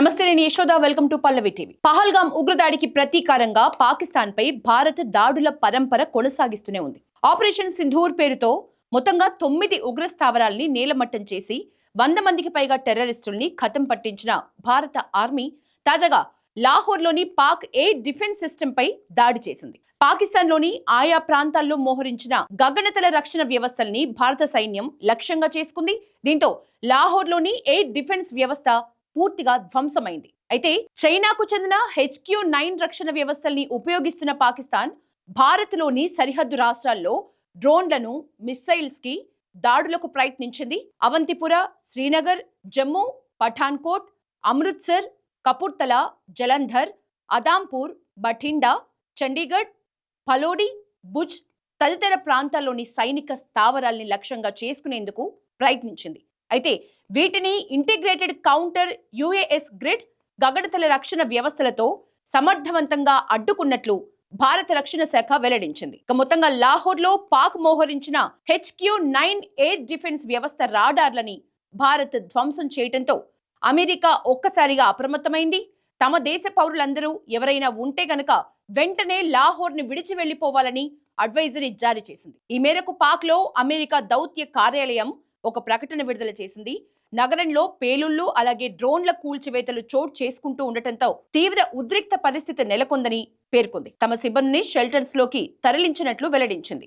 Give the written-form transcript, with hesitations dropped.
నమస్తే, నేను Yashoda. Welcome to Pallavi TV. Pahalgam ఉగ్రదాడికి ప్రతీకారంగా పాకిస్తాన్ పై భారత్ దాడుల పరంపర కొనసాగిస్తూనే ఉంది. ఆపరేషన్ సింధూర్ పేరుతో మొత్తంగా 9 ఉగ్ర స్థావరాల్ని నేలమట్టం చేసి 100 మందికి పైగా టెర్రరిస్టుల్ని ఖతం పట్టించిన భారత ఆర్మీ తాజాగా లాహోర్లోని పాక్ ఎయిర్ డిఫెన్స్ సిస్టమ్ పై దాడి చేసింది. పాకిస్తాన్లోని ఆయా ప్రాంతాల్లో మోహరించిన గగనతల రక్షణ వ్యవస్థల్ని భారత సైన్యం లక్ష్యంగా చేసుకుంది. దీంతో లాహోర్లోని ఎయిర్ డిఫెన్స్ వ్యవస్థ పూర్తిగా ధ్వంసమైంది. అయితే చైనాకు చెందిన HQ-9 రక్షణ వ్యవస్థల్ని ఉపయోగిస్తున్న పాకిస్తాన్ భారత్లోని సరిహద్దు రాష్ట్రాల్లో డ్రోన్లను, మిస్సైల్స్ కి దాడులకు ప్రయత్నించింది. అవంతిపుర, శ్రీనగర్, జమ్మూ, పఠాన్కోట్, అమృత్సర్, కపుర్తలా, జలంధర్, అదాంపూర్, బఠిండా, చండీగఢ్, ఫలోడి, భుజ్ తదితర ప్రాంతాల్లోని సైనిక స్థావరాల్ని లక్ష్యంగా చేసుకునేందుకు ప్రయత్నించింది. అయితే వీటిని ఇంటిగ్రేటెడ్ కౌంటర్ UAS గ్రిడ్ గగనతల రక్షణ వ్యవస్థలతో సమర్థవంతంగా అడ్డుకున్నట్లు భారత రక్షణ శాఖ వెల్లడించింది. మొత్తంగా లాహోర్లో పాక్ మోహరించిన HQ-9 ఎయిర్ డిఫెన్స్ వ్యవస్థ రాడార్లని భారత్ ధ్వంసం చేయడంతో అమెరికా ఒక్కసారిగా అప్రమత్తమైంది. తమ దేశ పౌరులందరూ ఎవరైనా ఉంటే గనక వెంటనే లాహోర్ని విడిచి వెళ్లిపోవాలని అడ్వైజరీ జారీ చేసింది. ఈ మేరకు పాక్లో అమెరికా దౌత్య కార్యాలయం ఒక ప్రకటన విడుదల చేసింది. నగరంలో పేలుళ్లు అలాగే డ్రోన్ల కూల్చివేతలు చోటు చేసుకుంటూ ఉండటంతో తీవ్ర ఉద్రిక్త పరిస్థితి నెలకొందని పేర్కొంది. తమ సిబ్బందిని షెల్టర్స్ లోకి తరలించినట్లు వెల్లడించింది.